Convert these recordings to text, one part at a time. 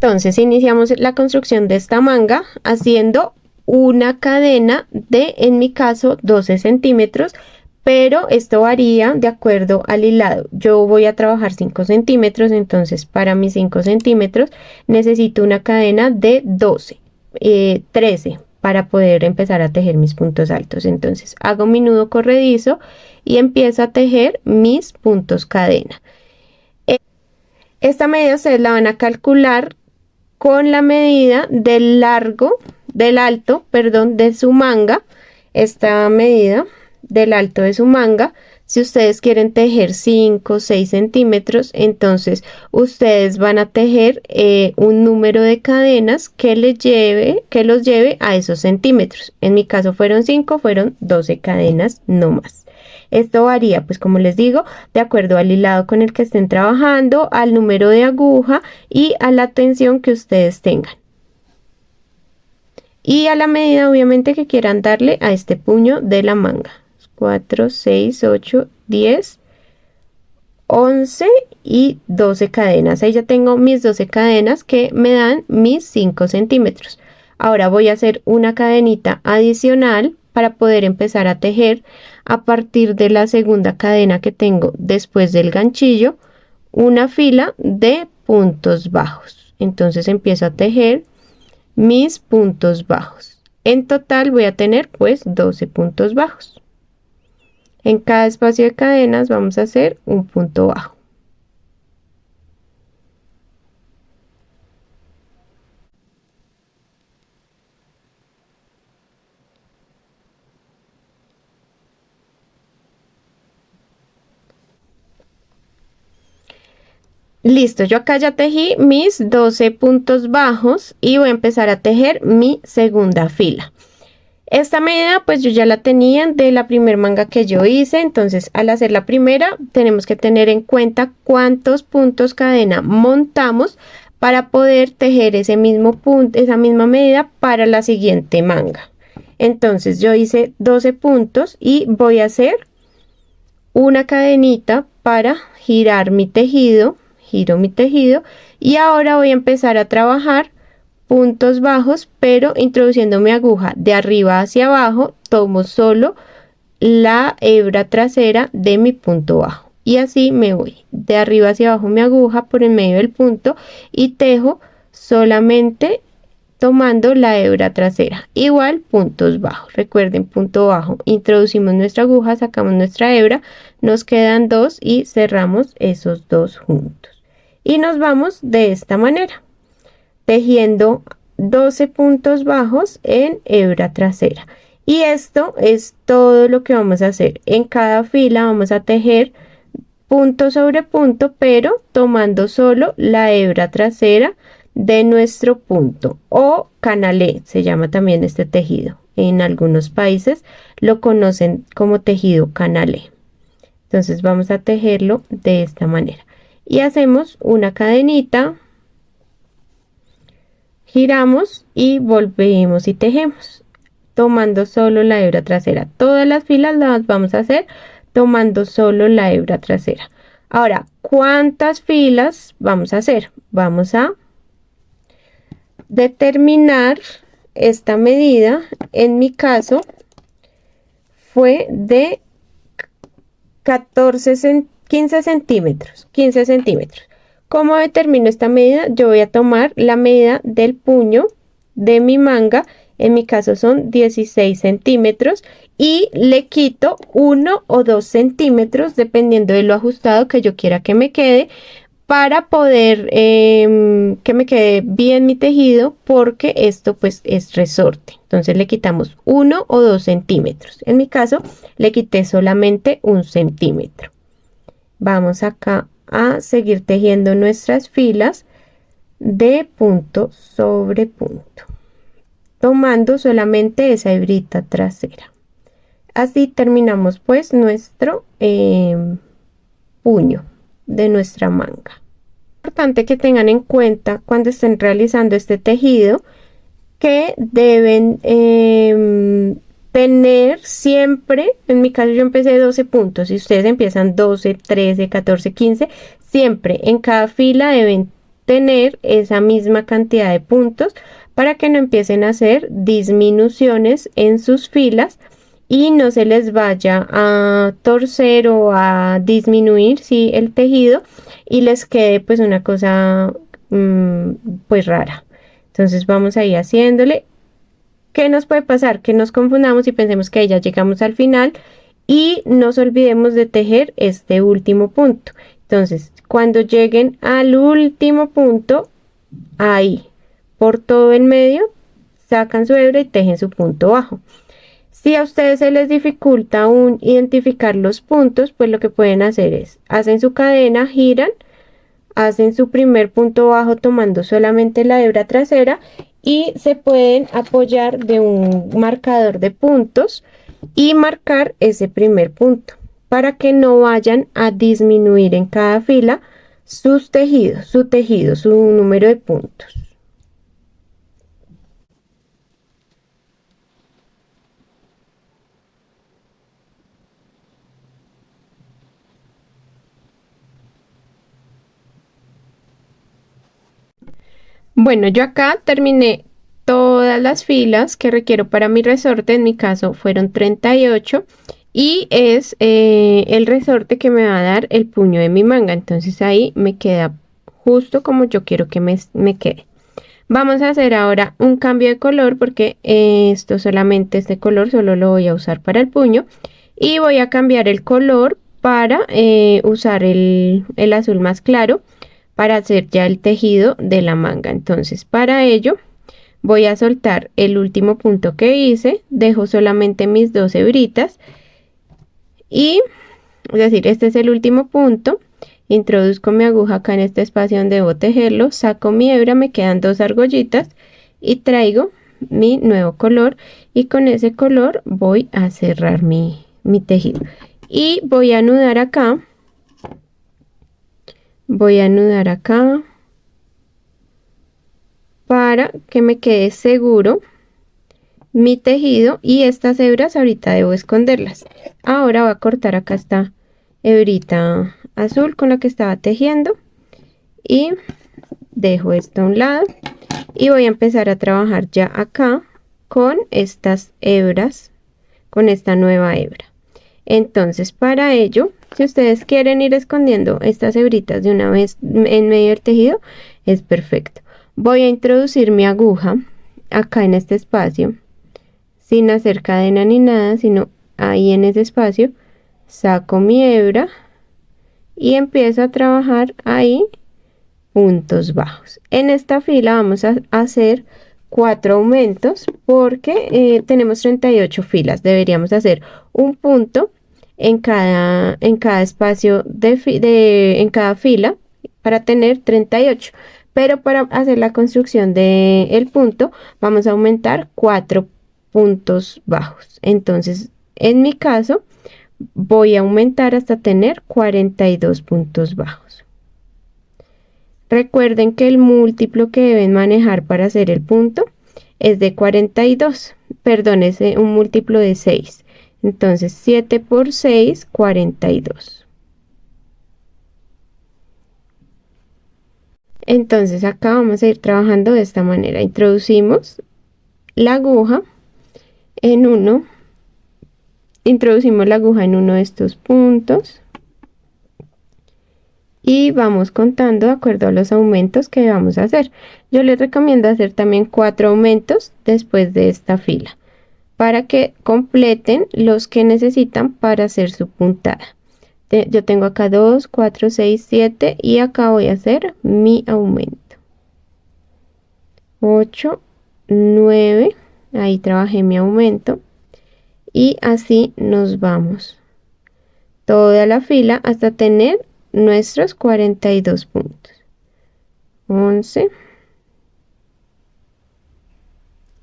Entonces iniciamos la construcción de esta manga haciendo una cadena de, en mi caso, 12 centímetros, pero esto varía de acuerdo al hilado. Yo voy a trabajar 5 centímetros, entonces para mis 5 centímetros necesito una cadena de 12, 13 para poder empezar a tejer mis puntos altos. Entonces hago mi nudo corredizo y empiezo a tejer mis puntos cadena. Esta medida ustedes la van a calcular con la medida del largo, del alto, perdón, de su manga. Esta medida del alto de su manga, si ustedes quieren tejer 5 o 6 centímetros, entonces ustedes van a tejer un número de cadenas que los lleve a esos centímetros. En mi caso fueron 5, fueron 12 cadenas no más. Esto varía, pues como les digo, de acuerdo al hilado con el que estén trabajando, al número de aguja y a la tensión que ustedes tengan. Y a la medida obviamente que quieran darle a este puño de la manga. 4, 6, 8, 10, 11 y 12 cadenas. Ahí ya tengo mis 12 cadenas que me dan mis 5 centímetros. Ahora voy a hacer una cadenita adicional para poder empezar a tejer a partir de la segunda cadena que tengo después del ganchillo, una fila de puntos bajos. Entonces empiezo a tejer mis puntos bajos. En total voy a tener pues 12 puntos bajos. En cada espacio de cadenas vamos a hacer un punto bajo. Listo, yo acá ya tejí mis 12 puntos bajos y voy a empezar a tejer mi segunda fila. Esta medida pues yo ya la tenía de la primera manga que yo hice, entonces al hacer la primera tenemos que tener en cuenta cuántos puntos cadena montamos para poder tejer ese mismo punto, esa misma medida para la siguiente manga. Entonces yo hice 12 puntos y voy a hacer una cadenita para girar mi tejido, giro mi tejido y ahora voy a empezar a trabajar puntos bajos, pero introduciendo mi aguja de arriba hacia abajo, tomo solo la hebra trasera de mi punto bajo y así me voy de arriba hacia abajo mi aguja por en medio del punto y tejo solamente tomando la hebra trasera. Igual puntos bajos, recuerden, punto bajo, introducimos nuestra aguja, sacamos nuestra hebra, nos quedan 2 y cerramos esos 2 juntos y nos vamos de esta manera tejiendo 12 puntos bajos en hebra trasera. Y esto es todo lo que vamos a hacer. En cada fila vamos a tejer punto sobre punto, pero tomando solo la hebra trasera de nuestro punto, o canalé se llama también este tejido. En algunos países lo conocen como tejido canalé. Entonces vamos a tejerlo de esta manera y hacemos una cadenita, giramos y volvemos y tejemos tomando solo la hebra trasera. Todas las filas las vamos a hacer tomando solo la hebra trasera. Ahora, ¿cuántas filas vamos a hacer? Vamos a determinar esta medida. En mi caso fue de 15 centímetros. ¿Cómo determino esta medida? Yo voy a tomar la medida del puño de mi manga, en mi caso son 16 centímetros, y le quito 1 o 2 centímetros dependiendo de lo ajustado que yo quiera que me quede, para poder que me quede bien mi tejido, porque esto pues es resorte. Entonces le quitamos 1 o 2 centímetros. En mi caso le quité solamente 1 centímetro. Vamos acá a seguir tejiendo nuestras filas de punto sobre punto, tomando solamente esa hebrita trasera. Así terminamos pues nuestro puño de nuestra manga. Importante que tengan en cuenta cuando estén realizando este tejido que deben tener siempre, en mi caso yo empecé 12 puntos, y ustedes empiezan 12, 13, 14, 15, siempre en cada fila deben tener esa misma cantidad de puntos para que no empiecen a hacer disminuciones en sus filas y no se les vaya a torcer o a disminuir el tejido y les quede pues una cosa pues rara. Entonces vamos a ir haciéndole. ¿Qué nos puede pasar? Que nos confundamos y pensemos que ya llegamos al final y nos olvidemos de tejer este último punto. Entonces cuando lleguen al último punto, ahí por todo el medio sacan su hebra y tejen su punto bajo. Si a ustedes se les dificulta aún identificar los puntos, pues lo que pueden hacer es, hacen su cadena, giran, hacen su primer punto bajo tomando solamente la hebra trasera y se pueden apoyar de un marcador de puntos y marcar ese primer punto para que no vayan a disminuir en cada fila sus tejidos, su número de puntos. Bueno, yo acá terminé todas las filas que requiero para mi resorte. En mi caso fueron 38 y es el resorte que me va a dar el puño de mi manga. Entonces ahí me queda justo como yo quiero que me quede. Vamos a hacer ahora un cambio de color porque este color solo lo voy a usar para el puño y voy a cambiar el color para usar el azul más claro para hacer ya el tejido de la manga. Entonces para ello voy a soltar el último punto que hice, dejo solamente mis 2 hebritas y es decir, este es el último punto, introduzco mi aguja acá en este espacio donde debo tejerlo, saco mi hebra, me quedan 2 argollitas y traigo mi nuevo color y con ese color voy a cerrar mi tejido y voy a anudar acá. Voy a anudar acá para que me quede seguro mi tejido y estas hebras ahorita debo esconderlas. Ahora voy a cortar acá esta hebrita azul con la que estaba tejiendo y dejo esto a un lado y voy a empezar a trabajar ya acá con estas hebras, con esta nueva hebra. Entonces para ello, si ustedes quieren ir escondiendo estas hebritas de una vez en medio del tejido, es perfecto. Voy a introducir mi aguja acá en este espacio, sin hacer cadena ni nada, sino ahí en ese espacio, saco mi hebra y empiezo a trabajar ahí puntos bajos. En esta fila vamos a hacer 4 aumentos porque tenemos 38 filas, deberíamos hacer un punto en cada espacio en cada fila para tener 38, pero para hacer la construcción del punto vamos a aumentar 4 puntos bajos. Entonces en mi caso voy a aumentar hasta tener 42 puntos bajos. Recuerden que el múltiplo que deben manejar para hacer el punto es de 42, perdón, es un múltiplo de 6. Entonces 7 por 6, 42. Entonces acá vamos a ir trabajando de esta manera. Introducimos la aguja en uno de estos puntos y vamos contando de acuerdo a los aumentos que vamos a hacer. Yo les recomiendo hacer también 4 aumentos después de esta fila para que completen los que necesitan para hacer su puntada. Yo tengo acá 2, 4, 6, 7 y acá voy a hacer mi aumento. 8, 9, ahí trabajé mi aumento y así nos vamos toda la fila hasta tener nuestros 42 puntos. 11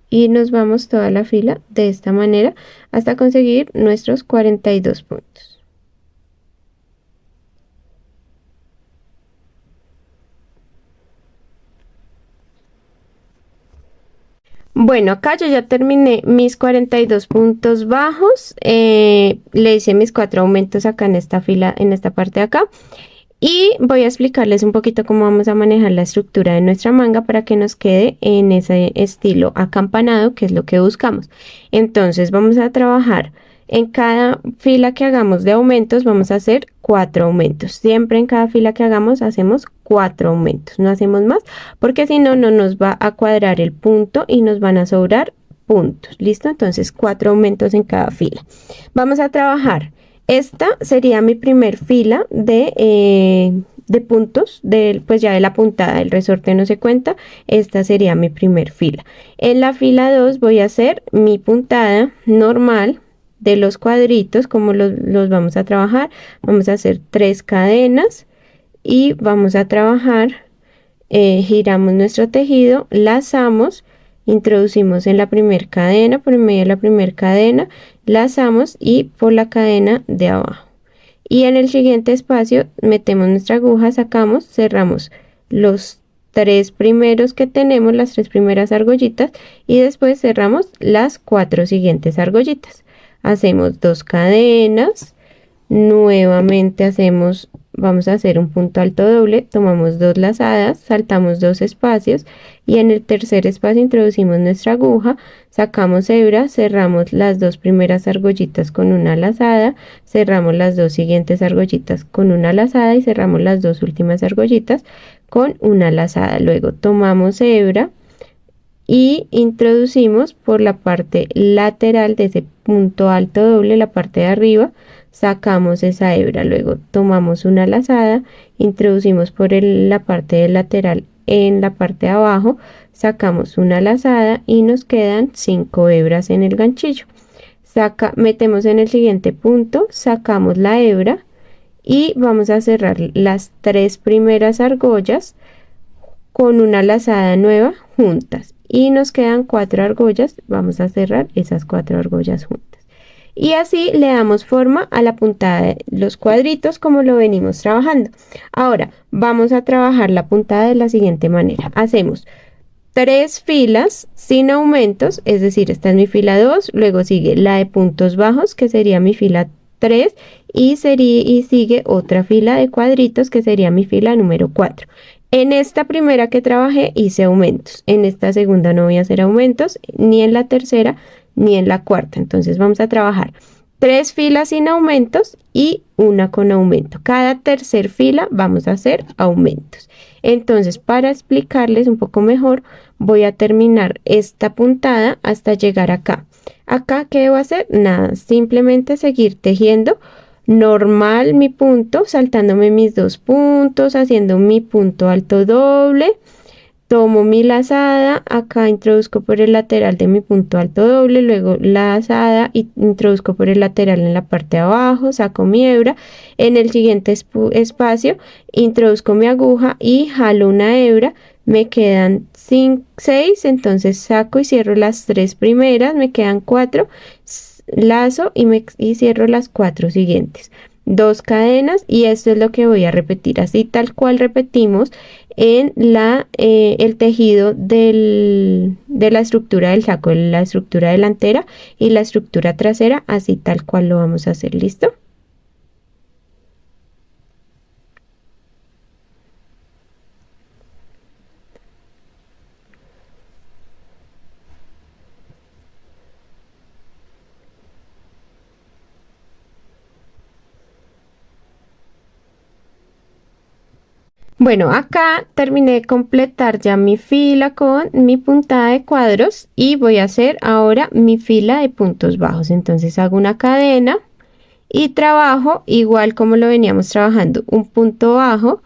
y nos vamos toda la fila de esta manera hasta conseguir nuestros 42 puntos. Bueno, acá yo ya terminé mis 42 puntos bajos, le hice mis 4 aumentos acá en esta fila, en esta parte de acá, Y voy a explicarles un poquito cómo vamos a manejar la estructura de nuestra manga para que nos quede en ese estilo acampanado, que es lo que buscamos. Entonces vamos a trabajar en cada fila que hagamos de aumentos, vamos a hacer 4 aumentos. Siempre en cada fila que hagamos hacemos 4 aumentos, no hacemos más, porque si no, no nos va a cuadrar el punto y nos van a sobrar puntos. ¿Listo? Entonces 4 aumentos en cada fila. Vamos a trabajar. Esta sería mi primer fila de puntos, pues ya de la puntada, el resorte no se cuenta, esta sería mi primer fila. En la fila 2 voy a hacer mi puntada normal de los cuadritos, como los vamos a trabajar. Vamos a hacer 3 cadenas y vamos a trabajar, giramos nuestro tejido, lazamos, introducimos en la primera cadena, por en medio de la primera cadena, lazamos y por la cadena de abajo, y en el siguiente espacio metemos nuestra aguja, sacamos, cerramos los 3 primeros que tenemos, las 3 primeras argollitas, y después cerramos las 4 siguientes argollitas. Hacemos 2 cadenas, nuevamente vamos a hacer un punto alto doble, tomamos 2 lazadas, saltamos 2 espacios y en el tercer espacio introducimos nuestra aguja, sacamos hebra, cerramos las 2 primeras argollitas con una lazada, cerramos las 2 siguientes argollitas con una lazada y cerramos las 2 últimas argollitas con una lazada. Luego tomamos hebra y introducimos por la parte lateral de ese punto alto doble, la parte de arriba, sacamos esa hebra, luego tomamos una lazada, introducimos por la parte lateral en la parte de abajo, sacamos una lazada y nos quedan 5 hebras en el ganchillo. Metemos en el siguiente punto, sacamos la hebra y vamos a cerrar las 3 primeras argollas con una lazada nueva juntas y nos quedan 4 argollas. Vamos a cerrar esas 4 argollas juntas y así le damos forma a la puntada de los cuadritos como lo venimos trabajando. Ahora vamos a trabajar la puntada de la siguiente manera. Hacemos 3 filas sin aumentos, es decir, esta es mi fila 2, luego sigue la de puntos bajos que sería mi fila 3 y sigue otra fila de cuadritos que sería mi fila número 4. En esta primera que trabajé hice aumentos, en esta segunda no voy a hacer aumentos, ni en la tercera ni en la cuarta. Entonces vamos a trabajar 3 filas sin aumentos y una con aumento. Cada tercer fila vamos a hacer aumentos. Entonces, para explicarles un poco mejor, voy a terminar esta puntada hasta llegar acá. Acá, ¿qué debo hacer? Nada, simplemente seguir tejiendo normal mi punto, saltándome mis 2 puntos, haciendo mi punto alto doble, tomo mi lazada, acá introduzco por el lateral de mi punto alto doble, luego lazada y introduzco por el lateral en la parte de abajo, saco mi hebra, en el siguiente espacio introduzco mi aguja y jalo una hebra, me quedan 6, entonces saco y cierro las 3 primeras, me quedan 4, lazo y cierro las 4 siguientes, 2 cadenas, y esto es lo que voy a repetir así tal cual repetimos en el tejido de la estructura del saco, la estructura delantera y la estructura trasera, así tal cual lo vamos a hacer. ¿Listo? Bueno, acá terminé de completar ya mi fila con mi puntada de cuadros y voy a hacer ahora mi fila de puntos bajos. Entonces hago una cadena y trabajo igual como lo veníamos trabajando, un punto bajo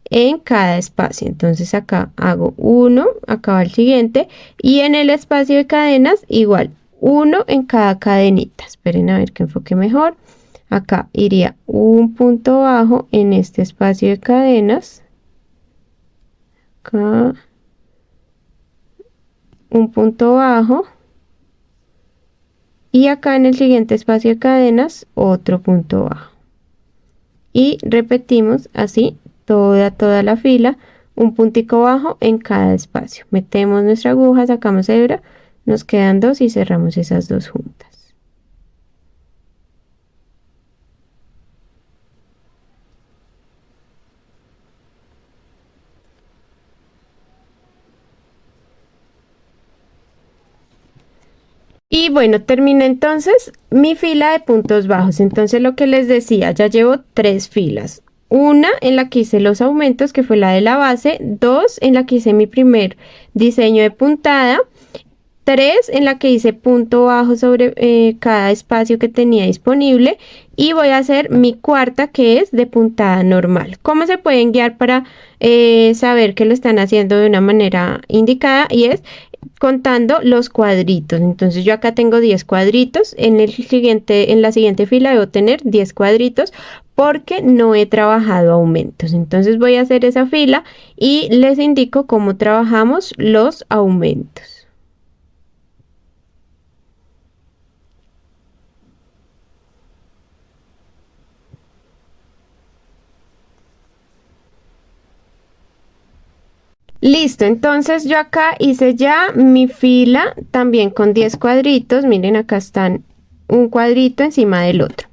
en cada espacio. Entonces acá hago uno, acá va el siguiente, y en el espacio de cadenas igual, uno en cada cadenita. Esperen a ver que enfoque mejor. Acá iría un punto bajo en este espacio de cadenas, acá un punto bajo y acá en el siguiente espacio de cadenas otro punto bajo, y repetimos así toda la fila, un puntico bajo en cada espacio. Metemos nuestra aguja, sacamos hebra, nos quedan 2 y cerramos esas 2 juntas. Y bueno, terminé entonces mi fila de puntos bajos. Entonces lo que les decía, ya llevo 3 filas. Una en la que hice los aumentos, que fue la de la base. 2 en la que hice mi primer diseño de puntada. 3 en la que hice punto bajo sobre cada espacio que tenía disponible. Y voy a hacer mi cuarta, que es de puntada normal. ¿Cómo se pueden guiar para saber que lo están haciendo de una manera indicada? Y es contando los cuadritos. Entonces yo acá tengo 10 cuadritos. En la siguiente fila debo tener 10 cuadritos porque no he trabajado aumentos. Entonces voy a hacer esa fila y les indico cómo trabajamos los aumentos. Listo, entonces yo acá hice ya mi fila también con 10 cuadritos. Miren, acá están un cuadrito encima del otro.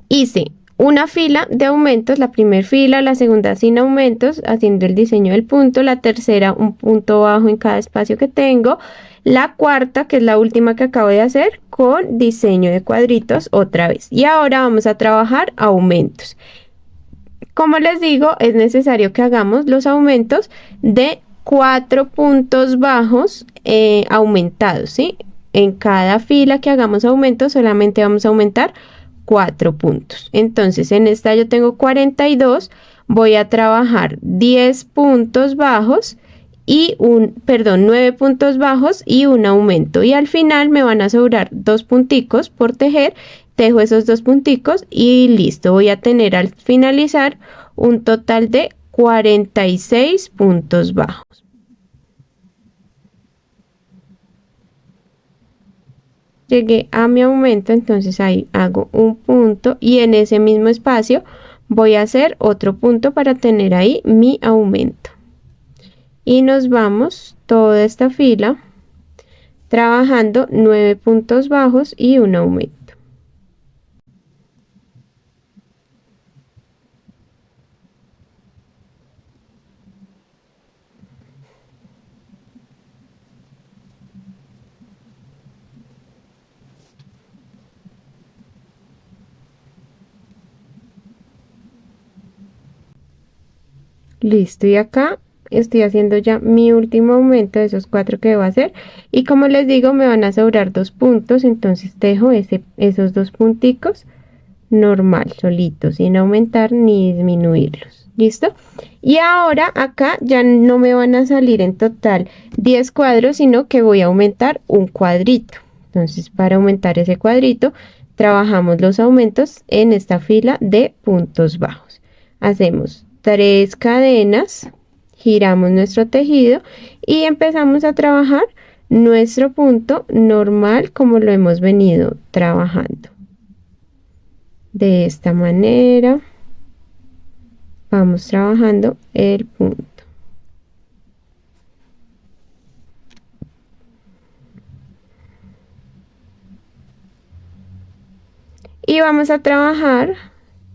Hice una fila de aumentos, la primera fila, la segunda sin aumentos, haciendo el diseño del punto, la tercera un punto bajo en cada espacio que tengo, la cuarta, que es la última que acabo de hacer, con diseño de cuadritos otra vez. Y ahora vamos a trabajar aumentos. Como les digo, es necesario que hagamos los aumentos de 4 puntos bajos aumentados, ¿sí? En cada fila que hagamos aumentos solamente vamos a aumentar 4 puntos. Entonces en esta yo tengo 42, voy a trabajar 10 puntos bajos y 9 puntos bajos y un aumento. Y al final me van a sobrar 2 punticos por tejer. Tejo esos 2 punticos y listo. Voy a tener al finalizar un total de 46 puntos bajos. Llegué a mi aumento, entonces ahí hago un punto y en ese mismo espacio voy a hacer otro punto para tener ahí mi aumento. Y nos vamos toda esta fila trabajando 9 puntos bajos y un aumento. Listo, y acá estoy haciendo ya mi último aumento de esos 4 que debo hacer y como les digo me van a sobrar 2 puntos, entonces tejo esos 2 punticos normal, solitos, sin aumentar ni disminuirlos. ¿Listo? Y ahora acá ya no me van a salir en total 10 cuadros, sino que voy a aumentar un cuadrito. Entonces para aumentar ese cuadrito trabajamos los aumentos en esta fila de puntos bajos. Hacemos 3 cadenas, giramos nuestro tejido y empezamos a trabajar nuestro punto normal como lo hemos venido trabajando. De esta manera vamos trabajando el punto. Y vamos a trabajar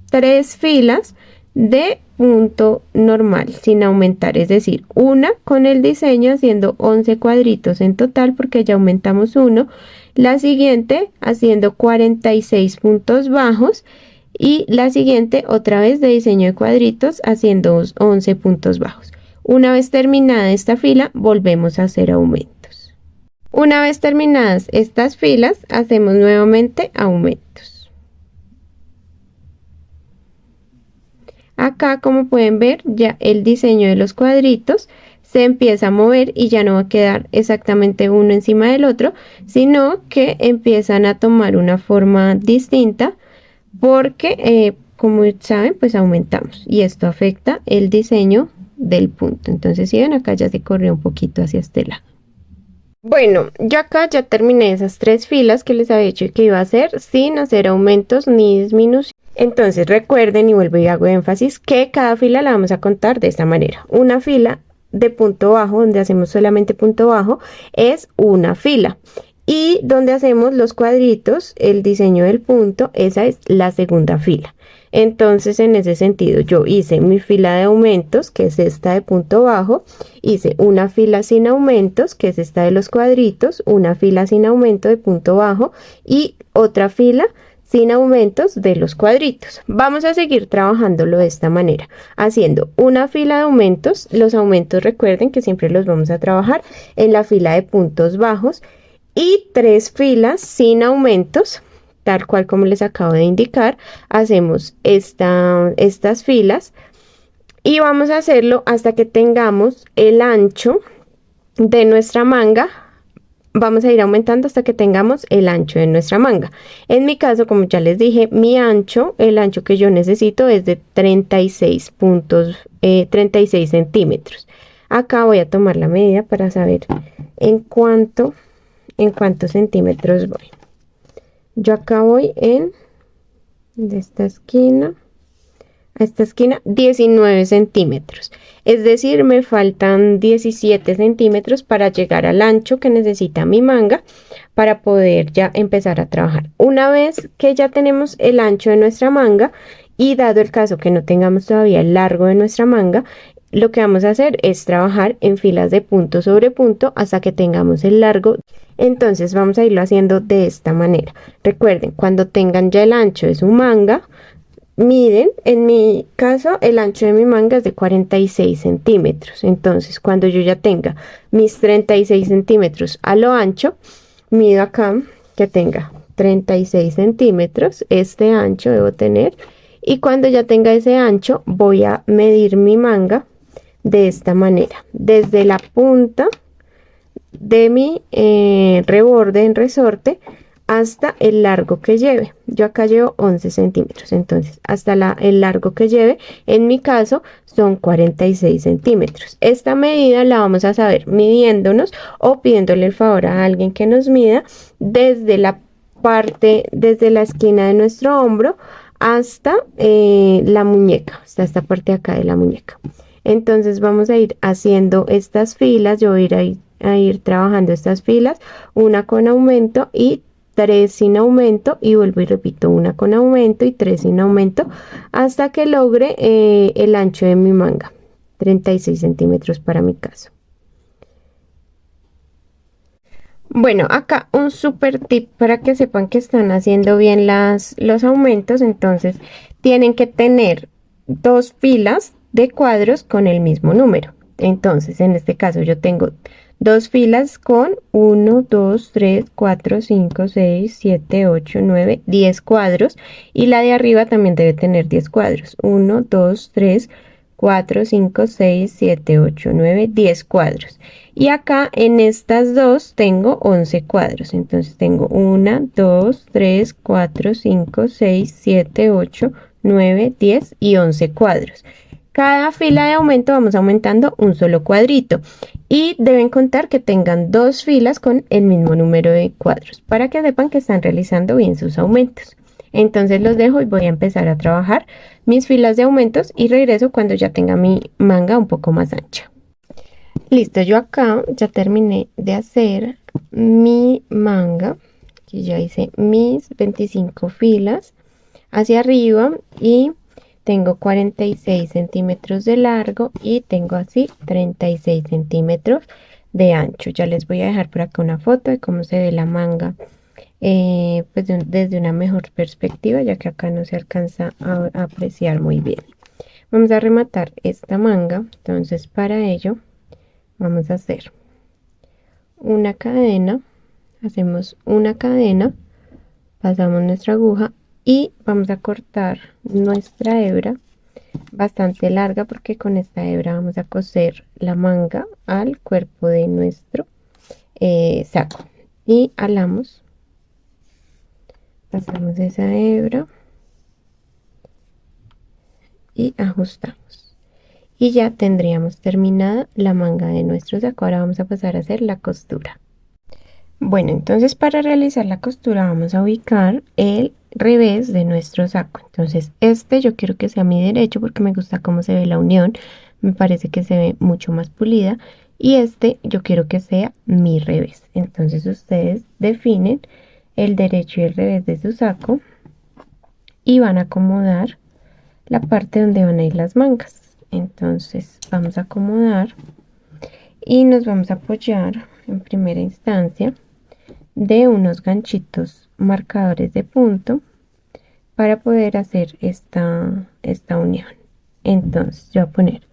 3 filas de punto normal sin aumentar, es decir, una con el diseño haciendo 11 cuadritos en total porque ya aumentamos uno, la siguiente haciendo 46 puntos bajos y la siguiente otra vez de diseño de cuadritos haciendo 11 puntos bajos. Una vez terminada esta fila volvemos a hacer aumentos. Una vez terminadas estas filas hacemos nuevamente aumentos. Acá, como pueden ver, ya el diseño de los cuadritos se empieza a mover y ya no va a quedar exactamente uno encima del otro, sino que empiezan a tomar una forma distinta porque, como saben, pues aumentamos y esto afecta el diseño del punto. Entonces, si ven, acá ya se corrió un poquito hacia este lado. Bueno, yo acá ya terminé esas 3 filas que les había dicho que iba a hacer sin hacer aumentos ni disminución. Entonces recuerden y vuelvo y hago énfasis que cada fila la vamos a contar de esta manera. Una fila de punto bajo donde hacemos solamente punto bajo es una fila Y donde hacemos los cuadritos, el diseño del punto, esa es la segunda fila. Entonces, en ese sentido, yo hice mi fila de aumentos, que es esta de punto bajo, hice una fila sin aumentos, que es esta de los cuadritos, una fila sin aumento de punto bajo y otra fila sin aumentos de los cuadritos. Vamos a seguir trabajándolo de esta manera, haciendo una fila de aumentos. Los aumentos, recuerden que siempre los vamos a trabajar en la fila de puntos bajos, y 3 filas sin aumentos, tal cual como les acabo de indicar. Hacemos estas filas y vamos a hacerlo hasta que tengamos el ancho de nuestra manga. Vamos a ir aumentando hasta que tengamos el ancho de nuestra manga. En mi caso, como ya les dije, el ancho que yo necesito es de 36 centímetros. Acá voy a tomar la medida para saber en cuántos centímetros voy. Yo acá voy de esta esquina a esta esquina 19 centímetros, es decir, me faltan 17 centímetros para llegar al ancho que necesita mi manga para poder ya empezar a trabajar. Una vez que ya tenemos el ancho de nuestra manga, y dado el caso que no tengamos todavía el largo de nuestra manga, lo que vamos a hacer es trabajar en filas de punto sobre punto hasta que tengamos el largo. Entonces vamos a irlo haciendo de esta manera. Recuerden, cuando tengan ya el ancho de su manga, miden. En mi caso, el ancho de mi manga es de 46 centímetros. Entonces, cuando yo ya tenga mis 36 centímetros a lo ancho, mido acá que tenga 36 centímetros. Este ancho debo tener. Y cuando ya tenga ese ancho, voy a medir mi manga de esta manera, desde la punta de mi reborde en resorte hasta el largo que lleve. Yo acá llevo 11 centímetros, entonces hasta el largo que lleve, en mi caso, son 46 centímetros. Esta medida la vamos a saber midiéndonos o pidiéndole el favor a alguien que nos mida desde la esquina de nuestro hombro hasta la muñeca, hasta esta parte de acá de la muñeca. Entonces vamos a ir haciendo estas filas. Yo voy a ir trabajando estas filas, una con aumento y 3 sin aumento, y vuelvo y repito, una con aumento y 3 sin aumento, hasta que logre el ancho de mi manga, 36 centímetros para mi caso. Bueno, acá un super tip para que sepan que están haciendo bien los aumentos. Entonces tienen que tener 2 filas de cuadros con el mismo número. Entonces en este caso yo tengo 2 filas con 1, 2, 3, 4, 5, 6, 7, 8, 9, 10 cuadros, y la de arriba también debe tener 10 cuadros. 1, 2, 3, 4, 5, 6, 7, 8, 9, 10 cuadros. Y acá en estas dos tengo 11 cuadros. Entonces tengo 1, 2, 3, 4, 5, 6, 7, 8, 9, 10 y 11 cuadros. Cada fila de aumento vamos aumentando un solo cuadrito, y deben contar que tengan 2 filas con el mismo número de cuadros para que sepan que están realizando bien sus aumentos. Entonces los dejo y voy a empezar a trabajar mis filas de aumentos y regreso cuando ya tenga mi manga un poco más ancha. Listo, yo acá ya terminé de hacer mi manga, que ya hice mis 25 filas hacia arriba y tengo 46 centímetros de largo y tengo así 36 centímetros de ancho. Ya les voy a dejar por acá una foto de cómo se ve la manga, pues desde una mejor perspectiva, ya que acá no se alcanza a apreciar muy bien. Vamos a rematar esta manga. Entonces para ello vamos a hacer una cadena, hacemos una cadena, pasamos nuestra aguja y vamos a cortar nuestra hebra bastante larga, porque con esta hebra vamos a coser la manga al cuerpo de nuestro saco, y alamos, pasamos esa hebra y ajustamos, y ya tendríamos terminada la manga de nuestro saco. Ahora vamos a pasar a hacer la costura. Bueno, entonces para realizar la costura vamos a ubicar el revés de nuestro saco. Entonces yo quiero que sea mi derecho porque me gusta cómo se ve la unión, me parece que se ve mucho más pulida, y este yo quiero que sea mi revés. Entonces ustedes definen el derecho y el revés de su saco y van a acomodar la parte donde van a ir las mangas. Entonces vamos a acomodar y nos vamos a apoyar en primera instancia de unos ganchitos marcadores de punto para poder hacer esta unión. Entonces yo voy a poner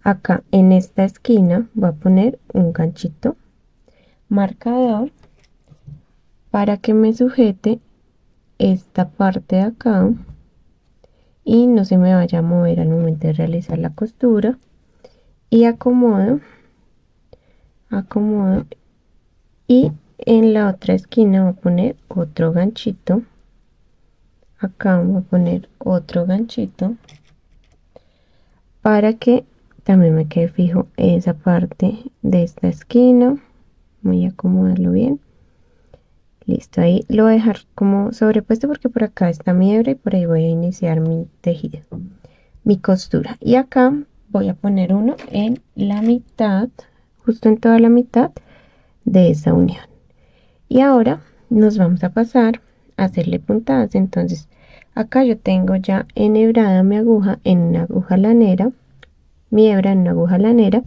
acá en esta esquina, voy a poner un ganchito marcador para que me sujete esta parte de acá y no se me vaya a mover al momento de realizar la costura. Y acomodo y en la otra esquina voy a poner otro ganchito. Acá voy a poner otro ganchito para que también me quede fijo esa parte de esta esquina. Voy a acomodarlo bien. Listo, ahí lo voy a dejar como sobrepuesto porque por acá está mi hebra y por ahí voy a iniciar mi tejido, mi costura. Y acá voy a poner uno en la mitad, justo en toda la mitad de esa unión. Y ahora nos vamos a pasar a hacerle puntadas. Entonces acá yo tengo ya enhebrada mi aguja en una aguja lanera, mi hebra en una aguja lanera,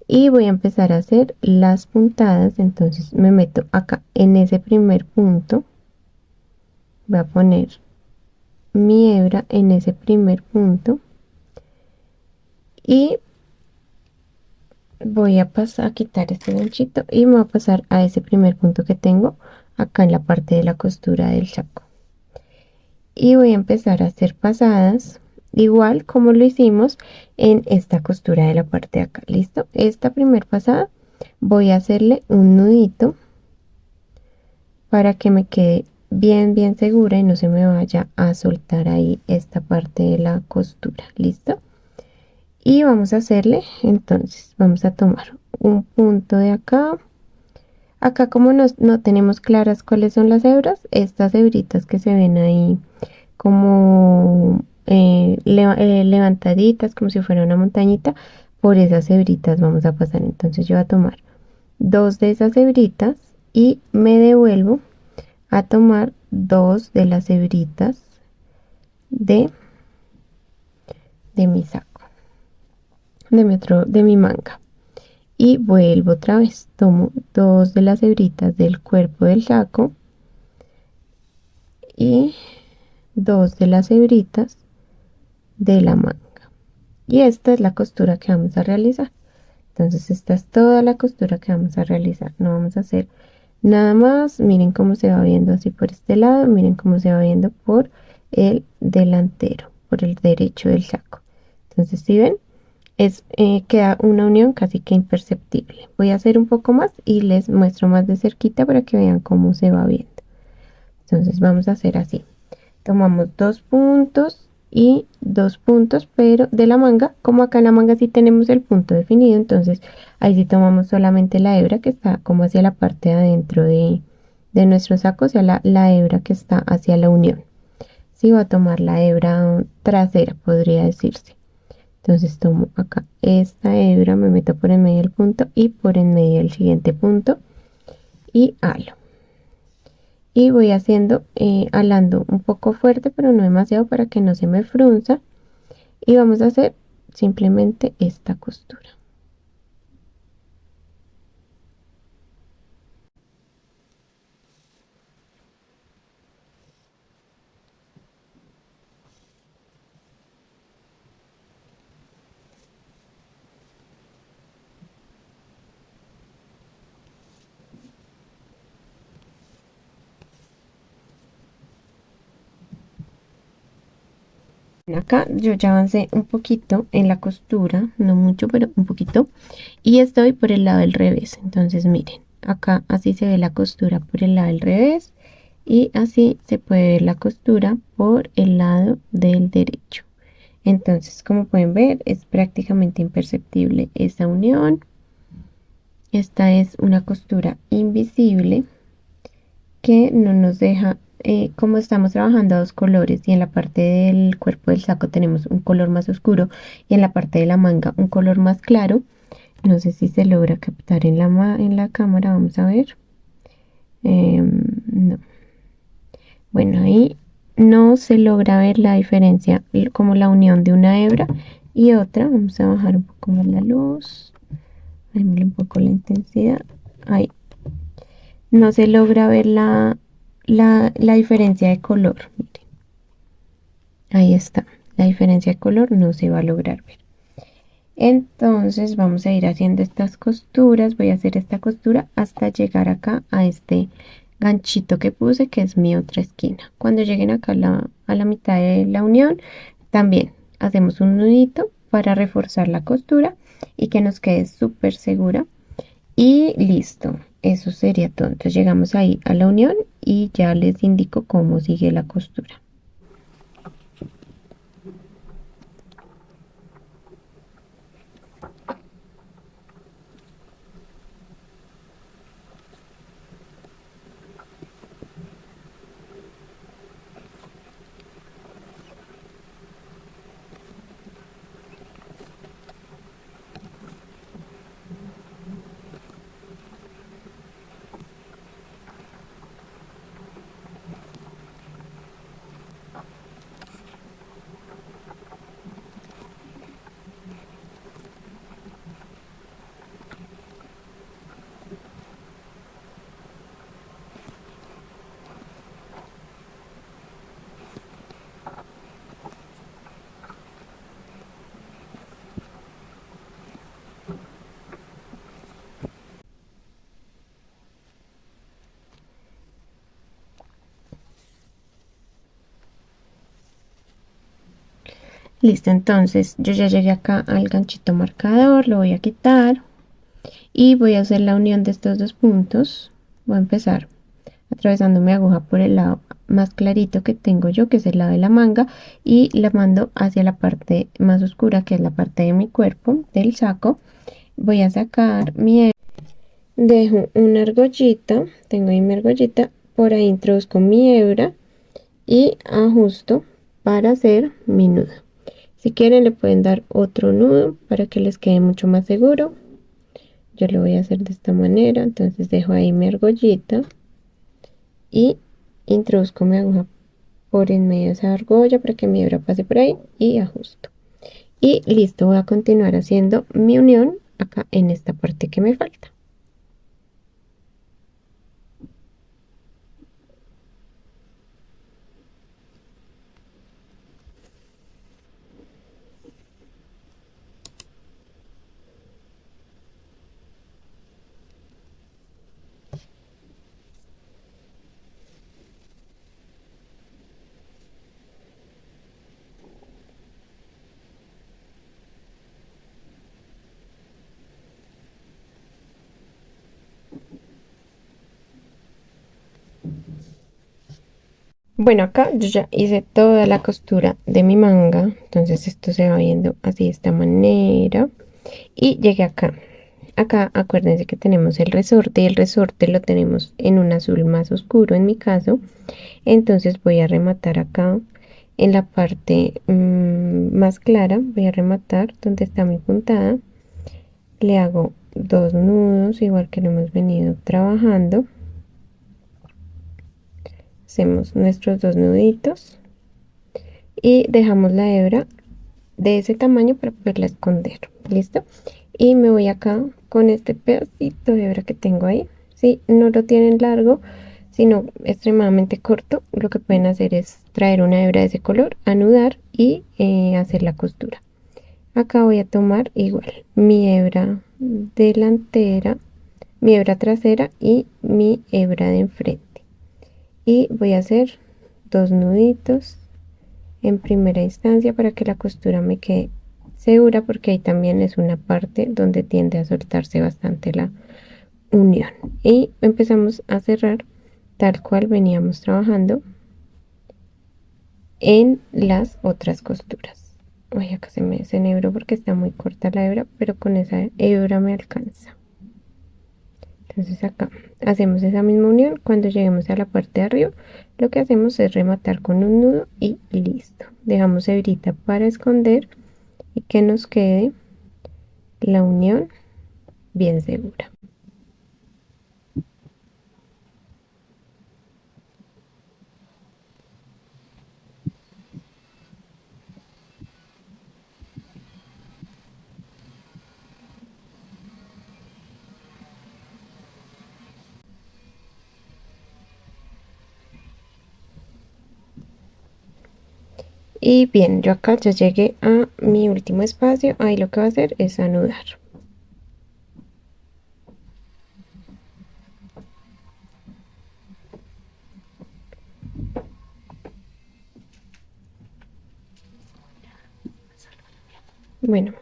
y voy a empezar a hacer las puntadas. Entonces me meto acá en ese primer punto, voy a poner mi hebra en ese primer punto y voy a pasar a quitar este ganchito y me voy a pasar a ese primer punto que tengo acá en la parte de la costura del saco y voy a empezar a hacer pasadas igual como lo hicimos en esta costura de la parte de acá. Listo, esta primera pasada voy a hacerle un nudito para que me quede bien segura y no se me vaya a soltar ahí esta parte de la costura. Listo, y vamos a hacerle, entonces vamos a tomar un punto de acá. Acá como no tenemos claras cuáles son las hebras, estas hebritas que se ven ahí como levantaditas, como si fuera una montañita, por esas hebritas vamos a pasar. Entonces yo voy a tomar dos de esas hebritas y me devuelvo a tomar dos de las hebritas de mi saco, de mi manga, y vuelvo otra vez, tomo dos de las hebritas del cuerpo del saco y dos de las hebritas de la manga, y esta es la costura que vamos a realizar. Entonces esta es toda la costura que vamos a realizar, no vamos a hacer nada más. Miren cómo se va viendo así por este lado, miren cómo se va viendo por el delantero, por el derecho del saco. Entonces si ven, queda una unión casi que imperceptible. Voy a hacer un poco más y les muestro más de cerquita para que vean cómo se va viendo. Entonces vamos a hacer así, tomamos dos puntos y dos puntos, pero de la manga, como acá en la manga sí tenemos el punto definido, entonces ahí sí tomamos solamente la hebra que está como hacia la parte de adentro de nuestro saco, o sea la hebra que está hacia la unión. Sí, va a tomar la hebra trasera, podría decirse. Entonces tomo acá esta hebra, me meto por en medio del punto y por en medio del siguiente punto y halo. Y voy haciendo, alando un poco fuerte, pero no demasiado para que no se me frunza. Y vamos a hacer simplemente esta costura. Acá yo ya avancé un poquito en la costura, no mucho, pero un poquito, y estoy por el lado del revés. Entonces miren, acá así se ve la costura por el lado del revés y así se puede ver la costura por el lado del derecho. Entonces, como pueden ver, es prácticamente imperceptible esta unión. Esta es una costura invisible que no nos deja, como estamos trabajando a dos colores y en la parte del cuerpo del saco tenemos un color más oscuro y en la parte de la manga un color más claro, No sé si se logra captar en la cámara, vamos a ver. No. Bueno, ahí no se logra ver la diferencia, como la unión de una hebra y otra. Vamos a bajar un poco más la luz, bajémosle un poco la intensidad. Ahí no se logra ver la diferencia de color. Miren, ahí está, la diferencia de color no se va a lograr ver. Entonces vamos a ir haciendo estas costuras. Voy a hacer esta costura hasta llegar acá a este ganchito que puse, que es mi otra esquina. Cuando lleguen acá a la mitad de la unión, también hacemos un nudito para reforzar la costura y que nos quede súper segura. Y listo, eso sería todo. Entonces llegamos ahí a la unión y ya les indico cómo sigue la costura. Listo, entonces yo ya llegué acá al ganchito marcador, lo voy a quitar y voy a hacer la unión de estos dos puntos. Voy a empezar atravesando mi aguja por el lado más clarito que tengo yo, que es el lado de la manga, y la mando hacia la parte más oscura, que es la parte de mi cuerpo, del saco. Voy a sacar dejo una argollita, tengo ahí mi argollita, por ahí introduzco mi hebra y ajusto para hacer mi nudo. Si quieren le pueden dar otro nudo para que les quede mucho más seguro. Yo lo voy a hacer de esta manera. Entonces dejo ahí mi argollita y introduzco mi aguja por en medio de esa argolla para que mi hebra pase por ahí y ajusto. Y listo, voy a continuar haciendo mi unión acá en esta parte que me falta. Bueno, acá yo ya hice toda la costura de mi manga, entonces esto se va viendo así de esta manera y llegué acá. Acá acuérdense que tenemos el resorte y el resorte lo tenemos en un azul más oscuro en mi caso, entonces voy a rematar acá en la parte más clara, voy a rematar donde está mi puntada, le hago dos nudos igual que lo hemos venido trabajando. Hacemos nuestros dos nuditos y dejamos la hebra de ese tamaño para poderla esconder. Listo, y me voy acá con este pedacito de hebra que tengo ahí. Si no lo tienen largo sino extremadamente corto, lo que pueden hacer es traer una hebra de ese color, anudar y hacer la costura. Acá voy a tomar igual mi hebra delantera, mi hebra trasera y mi hebra de enfrente y voy a hacer dos nuditos en primera instancia para que la costura me quede segura, porque ahí también es una parte donde tiende a soltarse bastante la unión y empezamos a cerrar tal cual veníamos trabajando en las otras costuras. Ay, acá se me desenhebró porque está muy corta la hebra, pero con esa hebra me alcanza. Entonces acá hacemos esa misma unión. Cuando lleguemos a la parte de arriba, lo que hacemos es rematar con un nudo y listo. Dejamos hebrita para esconder y que nos quede la unión bien segura. Y bien, yo acá ya llegué a mi último espacio. Ahí lo que voy a hacer es anudar. Bueno,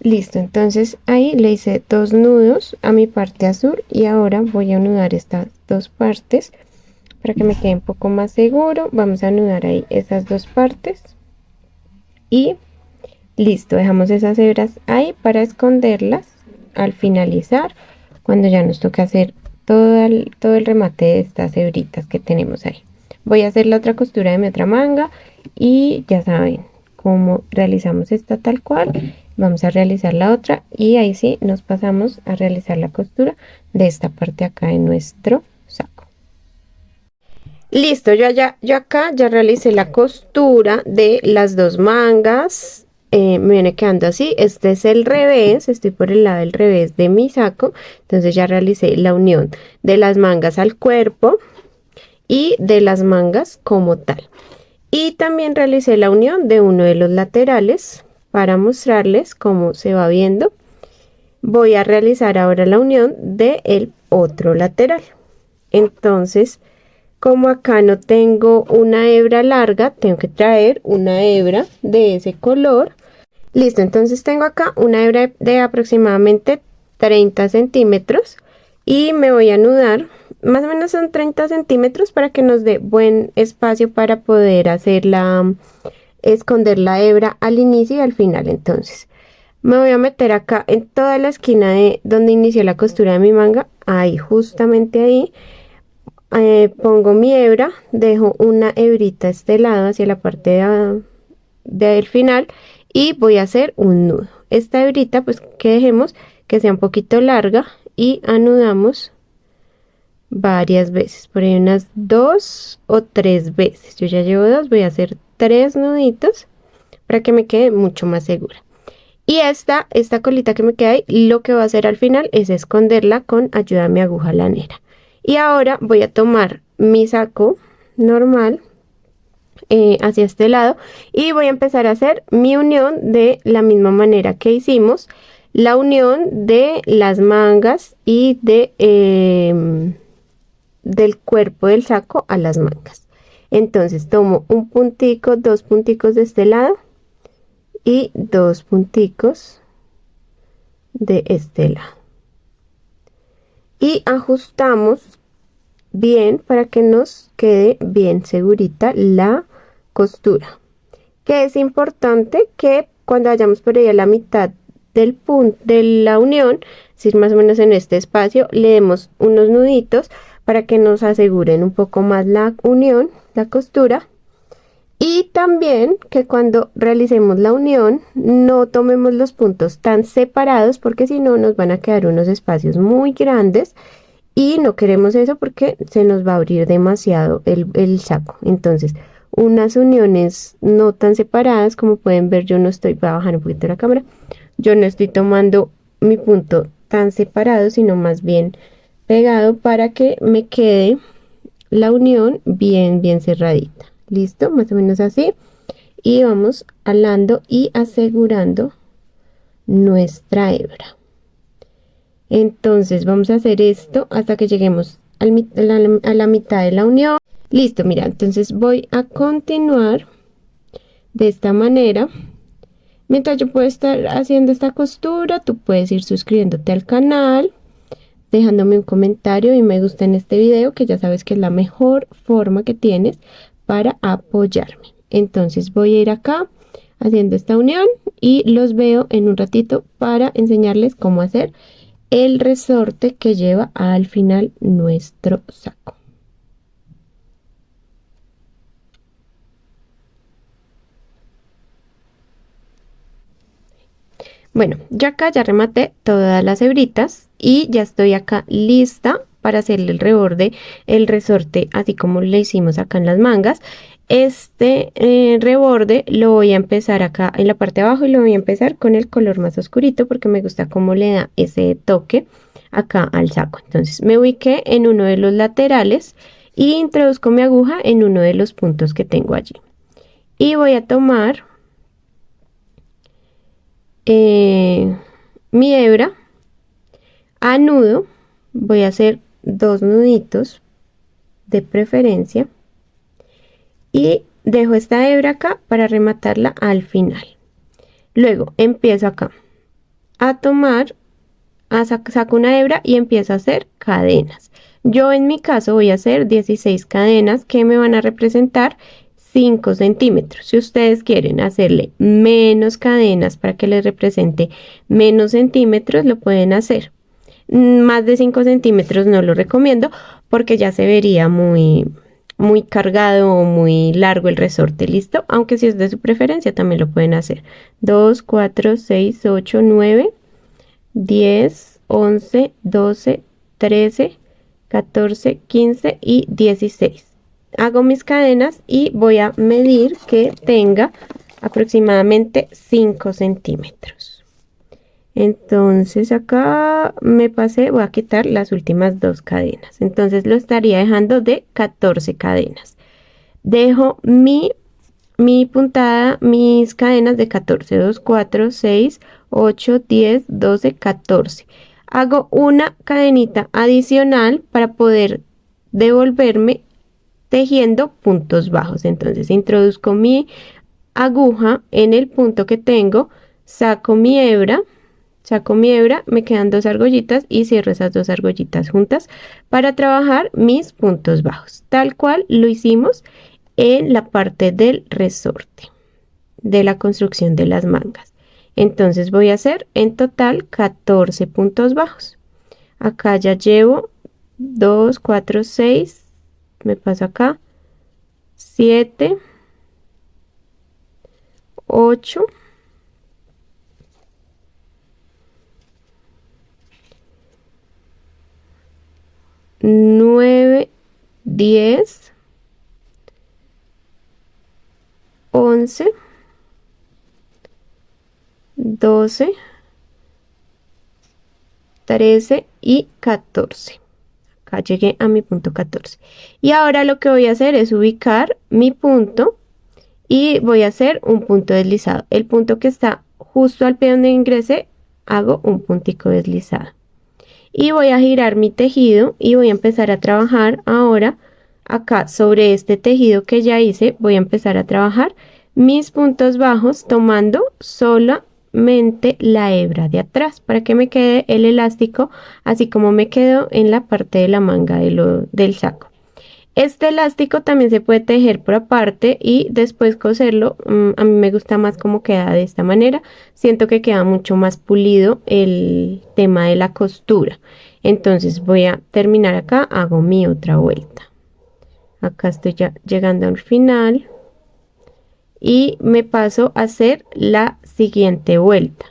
listo, entonces ahí le hice 2 nudos a mi parte azul y ahora voy a anudar estas 2 partes para que me quede un poco más seguro. Vamos a anudar ahí esas 2 partes y listo, dejamos esas hebras ahí para esconderlas al finalizar, cuando ya nos toca hacer todo el remate de estas hebritas que tenemos ahí. Voy a hacer la otra costura de mi otra manga y ya saben cómo realizamos esta tal cual. Vamos a realizar la otra y ahí sí nos pasamos a realizar la costura de esta parte acá de nuestro saco. Listo, yo acá ya realicé la costura de las 2 mangas. Me viene quedando así. Este es el revés, estoy por el lado del revés de mi saco. Entonces ya realicé la unión de las mangas al cuerpo y de las mangas como tal. Y también realicé la unión de uno de los laterales para mostrarles cómo se va viendo. Voy a realizar ahora la unión del otro lateral. Entonces, como acá no tengo una hebra larga, tengo que traer una hebra de ese color. Listo, entonces tengo acá una hebra de aproximadamente 30 centímetros y me voy a anudar, más o menos son 30 centímetros para que nos dé buen espacio para poder hacer esconder la hebra al inicio y al final. Entonces me voy a meter acá en toda la esquina de donde inicié la costura de mi manga, ahí justamente ahí. Pongo mi hebra, dejo una hebrita a este lado hacia la parte del final y voy a hacer un nudo. Esta hebrita pues que dejemos que sea un poquito larga y anudamos varias veces, por ahí unas 2 o 3 veces. Yo ya llevo 2, voy a hacer 3 nuditos para que me quede mucho más segura. Y esta colita que me queda ahí, lo que voy a hacer al final es esconderla con ayuda de mi aguja lanera. Y ahora voy a tomar mi saco normal hacia este lado y voy a empezar a hacer mi unión de la misma manera que hicimos la unión de las mangas y del cuerpo del saco a las mangas. Entonces tomo un puntico, 2 punticos de este lado y 2 punticos de este lado y ajustamos bien para que nos quede bien segurita la costura, que es importante que cuando vayamos por ahí a la mitad del punto de la unión, es decir, más o menos en este espacio, le demos unos nuditos para que nos aseguren un poco más la unión, la costura. Y también que cuando realicemos la unión no tomemos los puntos tan separados, porque si no nos van a quedar unos espacios muy grandes y no queremos eso porque se nos va a abrir demasiado el saco. Entonces unas uniones no tan separadas, como pueden ver, yo no estoy, voy a bajar un poquito la cámara, yo no estoy tomando mi punto tan separado, sino más bien pegado para que me quede la unión bien cerradita. Listo, más o menos así. Y vamos alando y asegurando nuestra hebra. Entonces vamos a hacer esto hasta que lleguemos a la mitad de la unión. Listo, mira, entonces voy a continuar de esta manera. Mientras yo puedo estar haciendo esta costura, tú puedes ir suscribiéndote al canal, dejándome un comentario y me gusta en este video, que ya sabes que es la mejor forma que tienes para apoyarme. Entonces voy a ir acá haciendo esta unión y los veo en un ratito para enseñarles cómo hacer el resorte que lleva al final nuestro saco. Bueno, yo acá ya rematé todas las hebritas y ya estoy acá lista para hacerle el reborde, el resorte, así como le hicimos acá en las mangas. Este reborde lo voy a empezar acá en la parte de abajo y lo voy a empezar con el color más oscurito porque me gusta cómo le da ese toque acá al saco. Entonces me ubiqué en uno de los laterales y introduzco mi aguja en uno de los puntos que tengo allí. Y voy a tomar mi hebra a nudo, voy a hacer 2 nuditos de preferencia y dejo esta hebra acá para rematarla al final. Luego empiezo acá a tomar, saco una hebra y empiezo a hacer cadenas. Yo en mi caso voy a hacer 16 cadenas que me van a representar 5 centímetros. Si ustedes quieren hacerle menos cadenas para que les represente menos centímetros, lo pueden hacer. Más de 5 centímetros no lo recomiendo porque ya se vería muy cargado o muy largo el resorte. Listo, aunque si es de su preferencia también lo pueden hacer. 2, 4, 6, 8, 9, 10, 11, 12, 13, 14, 15 y 16. Hago mis cadenas y voy a medir que tenga aproximadamente 5 centímetros. Entonces acá me pasé, voy a quitar las últimas 2 cadenas. Entonces lo estaría dejando de 14 cadenas. Dejo mi puntada, mis cadenas de 14, 2, 4, 6, 8, 10, 12, 14. Hago una cadenita adicional para poder devolverme tejiendo puntos bajos. Entonces introduzco mi aguja en el punto que tengo, saco mi hebra, me quedan 2 argollitas y cierro esas 2 argollitas juntas para trabajar mis puntos bajos, tal cual lo hicimos en la parte del resorte de la construcción de las mangas. Entonces voy a hacer en total 14 puntos bajos. Acá ya llevo 2, 4, 6, me paso acá, 7, 8, 9, 10, 11, 12, 13 y 14. Acá llegué a mi punto 14. Y ahora lo que voy a hacer es ubicar mi punto y voy a hacer un punto deslizado. El punto que está justo al pie donde ingresé, hago un puntico deslizado. Y voy a girar mi tejido y voy a empezar a trabajar ahora acá sobre este tejido que ya hice. Voy a empezar a trabajar mis puntos bajos tomando solamente la hebra de atrás para que me quede el elástico así como me quedó en la parte de la manga del saco. Este elástico también se puede tejer por aparte y después coserlo. A mí me gusta más cómo queda de esta manera. Siento que queda mucho más pulido el tema de la costura. Entonces voy a terminar acá, hago mi otra vuelta. Acá estoy ya llegando al final y me paso a hacer la siguiente vuelta,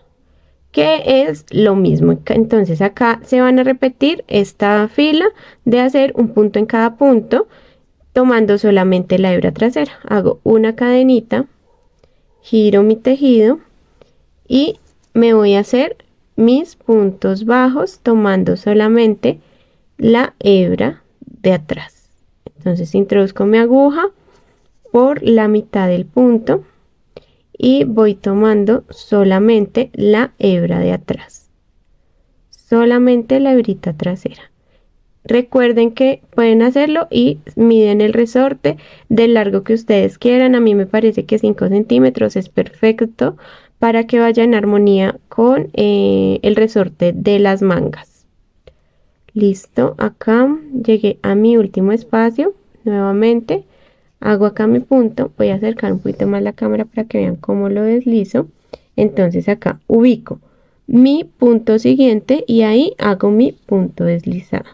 que es lo mismo. Entonces acá se van a repetir esta fila de hacer un punto en cada punto tomando solamente la hebra trasera. Hago una cadenita, giro mi tejido y me voy a hacer mis puntos bajos tomando solamente la hebra de atrás. Entonces introduzco mi aguja por la mitad del punto y voy tomando solamente la hebra de atrás, solamente la hebrita trasera. Recuerden que pueden hacerlo y miden el resorte del largo que ustedes quieran. A mí me parece que 5 centímetros es perfecto para que vaya en armonía con el resorte de las mangas. Listo, acá llegué a mi último espacio. Nuevamente hago acá mi punto. Voy a acercar un poquito más la cámara para que vean cómo lo deslizo. Entonces acá ubico mi punto siguiente y ahí hago mi punto deslizado.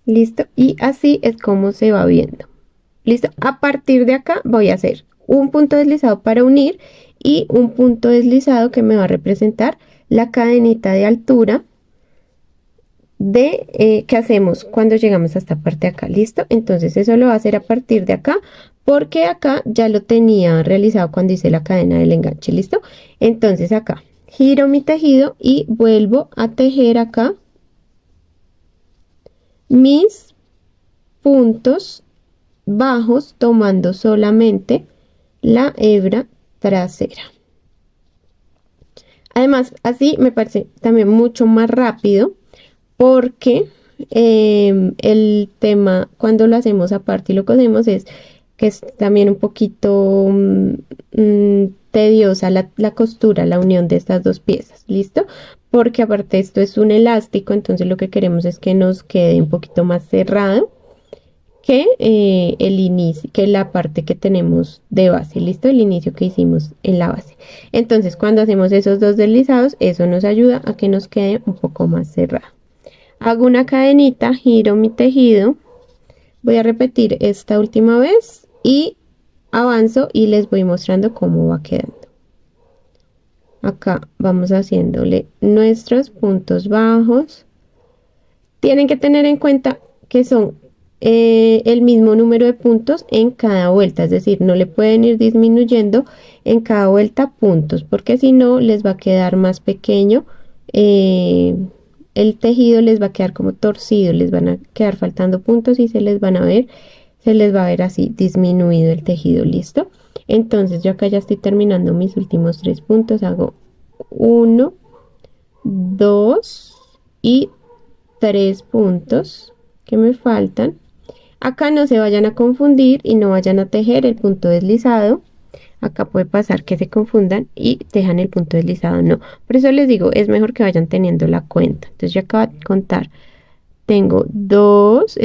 Listo, y así es como se va viendo. Listo, a partir de acá voy a hacer un punto deslizado para unir y un punto deslizado que me va a representar la cadenita de altura de que hacemos cuando llegamos a esta parte de acá. Listo, entonces eso lo va a hacer a partir de acá porque acá ya lo tenía realizado cuando hice la cadena del enganche. Listo, entonces acá giro mi tejido y vuelvo a tejer acá mis puntos bajos tomando solamente la hebra trasera. Además, así me parece también mucho más rápido porque el tema cuando lo hacemos aparte y lo cosemos es que es también un poquito tediosa la costura, la unión de estas dos piezas. ¿Listo? Porque aparte esto es un elástico, entonces lo que queremos es que nos quede un poquito más cerrado que el inicio, que la parte que tenemos de base. Listo, el inicio que hicimos en la base. Entonces cuando hacemos esos dos deslizados, eso nos ayuda a que nos quede un poco más cerrado. Hago una cadenita, giro mi tejido, voy a repetir esta última vez y avanzo y les voy mostrando cómo va quedando. Acá vamos haciéndole nuestros puntos bajos. Tienen que tener en cuenta que son el mismo número de puntos en cada vuelta, es decir, no le pueden ir disminuyendo en cada vuelta puntos, porque si no les va a quedar más pequeño, el tejido les va a quedar como torcido, les van a quedar faltando puntos y se les va a ver así disminuido el tejido. Listo, entonces yo acá ya estoy terminando mis últimos 3 puntos, hago 1, 2 y 3 puntos que me faltan. Acá no se vayan a confundir y no vayan a tejer el punto deslizado. Acá puede pasar que se confundan y tejan el punto deslizado, no. Por eso les digo, es mejor que vayan teniendo la cuenta. Entonces yo acabo de contar. Tengo 2,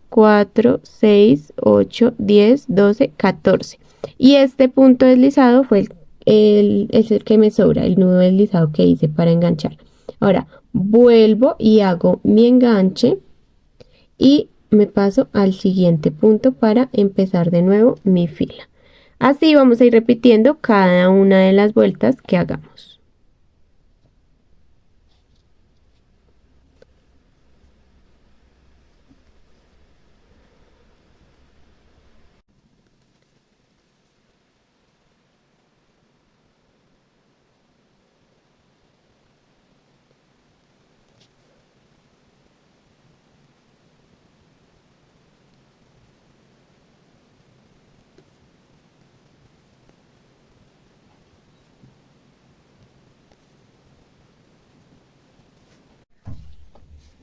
4, 6, 8, 10, 12, 14. Y este punto deslizado fue es el que me sobra, el nudo deslizado que hice para enganchar. Ahora vuelvo y hago mi enganche y me paso al siguiente punto para empezar de nuevo mi fila. Así vamos a ir repitiendo cada una de las vueltas que hagamos.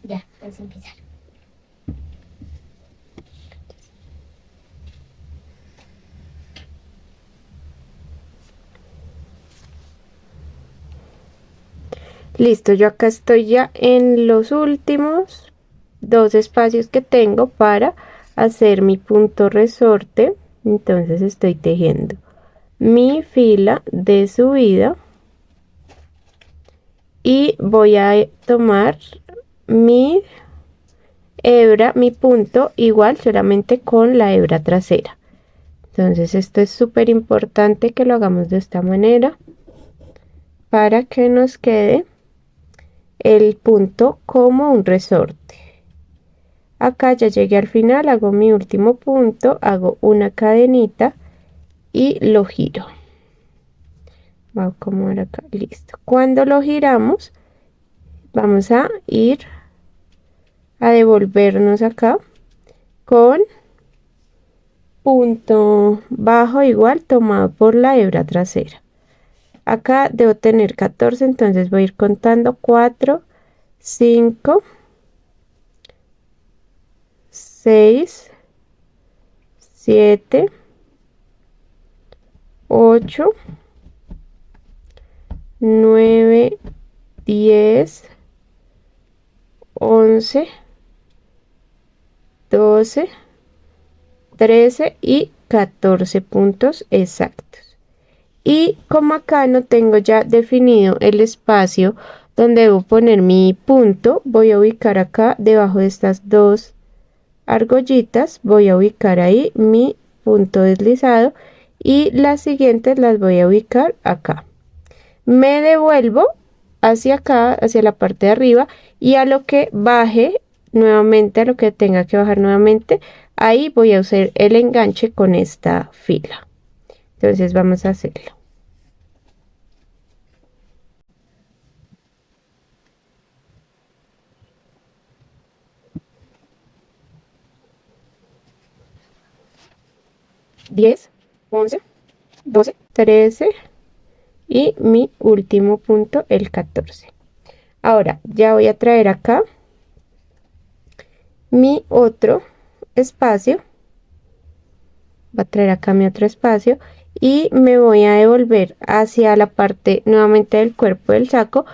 Ya, vamos a empezar. Listo, yo acá estoy ya en los últimos 2 espacios que tengo para hacer mi punto resorte. Entonces estoy tejiendo mi fila de subida y voy a tomar mi hebra, mi punto igual solamente con la hebra trasera. Entonces esto es súper importante que lo hagamos de esta manera para que nos quede el punto como un resorte. Acá ya llegué al final, hago mi último punto, hago una cadenita y lo giro. Va a acomodar acá, listo. Cuando lo giramos, vamos a ir a devolvernos acá con punto bajo igual tomado por la hebra trasera. Acá debo tener 14, entonces voy a ir contando 4, 5, 6, 7, 8, 9, 10, 11, 12, 13 y 14 puntos exactos. Y como acá no tengo ya definido el espacio donde debo poner mi punto, voy a ubicar acá debajo de estas dos argollitas, voy a ubicar ahí mi punto deslizado y las siguientes las voy a ubicar acá. Me devuelvo hacia acá, hacia la parte de arriba, y a lo que baje nuevamente, a lo que tenga que bajar nuevamente, ahí voy a usar el enganche con esta fila. Entonces vamos a hacerlo. Diez, 11, 12, 13 y mi último punto, el 14. Ahora ya voy a traer acá mi otro espacio, voy a traer acá mi otro espacio y me voy a devolver hacia la parte nuevamente del cuerpo del saco,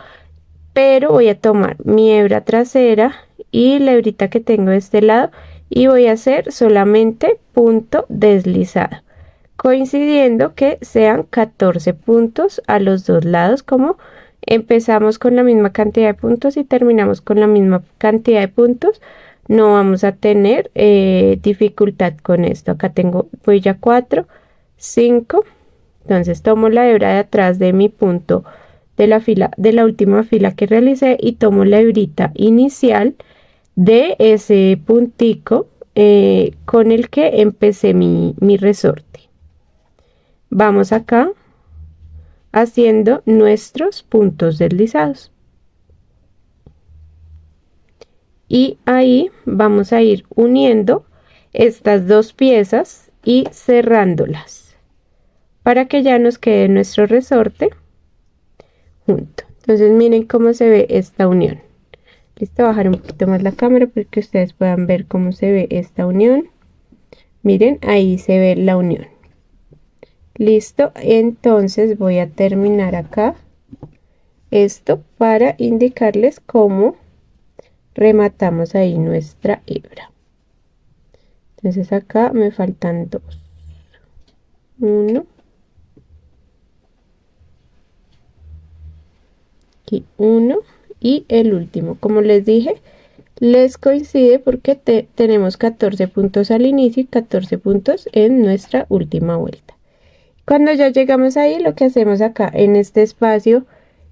pero voy a tomar mi hebra trasera y la hebrita que tengo de este lado y voy a hacer solamente punto deslizado, coincidiendo que sean 14 puntos a los dos lados, como empezamos con la misma cantidad de puntos y terminamos con la misma cantidad de puntos, no vamos a tener dificultad con esto. Acá tengo, voy ya 4, 5, entonces tomo la hebra de atrás de mi punto de la fila, de la última fila que realicé, y tomo la hebrita inicial de ese puntico con el que empecé mi resorte. Vamos acá haciendo nuestros puntos deslizados y ahí vamos a ir uniendo estas dos piezas y cerrándolas para que ya nos quede nuestro resorte junto. Entonces miren cómo se ve esta unión. Listo, bajar un poquito más la cámara para que ustedes puedan ver cómo se ve esta unión. Miren, ahí se ve la unión. Listo, entonces voy a terminar acá esto para indicarles cómo rematamos ahí nuestra hebra. Entonces acá me faltan 2, 1, aquí 1 y el último. Como les dije, les coincide porque tenemos 14 puntos al inicio y 14 puntos en nuestra última vuelta. Cuando ya llegamos ahí, lo que hacemos acá en este espacio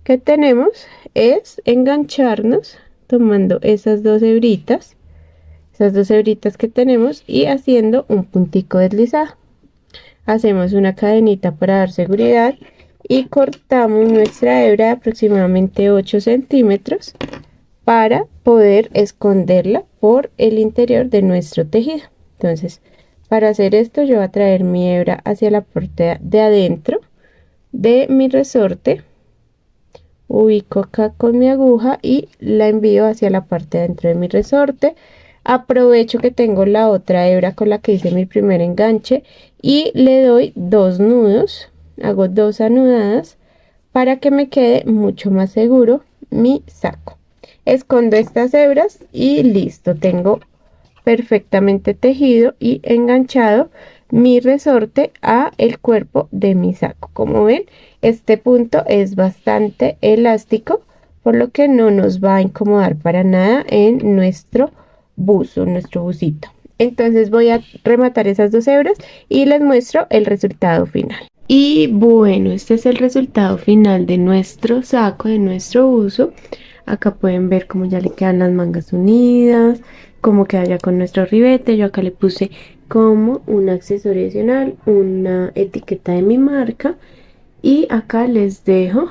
que tenemos es engancharnos tomando esas dos hebritas que tenemos y haciendo un puntico deslizado. Hacemos una cadenita para dar seguridad y cortamos nuestra hebra de aproximadamente 8 centímetros para poder esconderla por el interior de nuestro tejido. Entonces, para hacer esto yo voy a traer mi hebra hacia la parte de adentro de mi resorte, ubico acá con mi aguja y la envío hacia la parte de adentro de mi resorte. Aprovecho que tengo la otra hebra con la que hice mi primer enganche y le doy 2 nudos, hago 2 anudadas para que me quede mucho más seguro mi saco. Escondo estas hebras y listo, tengo perfectamente tejido y enganchado mi resorte a el cuerpo de mi saco. Como ven, este punto es bastante elástico, por lo que no nos va a incomodar para nada en nuestro buzo, nuestro bucito. Entonces voy a rematar esas 2 hebras y les muestro el resultado final. Y bueno, este es el resultado final de nuestro saco, de nuestro buzo. Acá pueden ver cómo ya le quedan las mangas unidas, cómo queda ya con nuestro ribete. Yo acá le puse como un accesorio adicional, una etiqueta de mi marca, y acá les dejo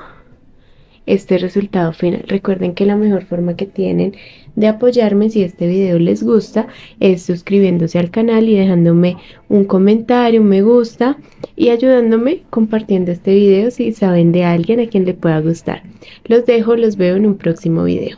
este resultado final. Recuerden que la mejor forma que tienen de apoyarme si este video les gusta es suscribiéndose al canal y dejándome un comentario, un me gusta, y ayudándome compartiendo este video si saben de alguien a quien le pueda gustar. Los dejo, los veo en un próximo video.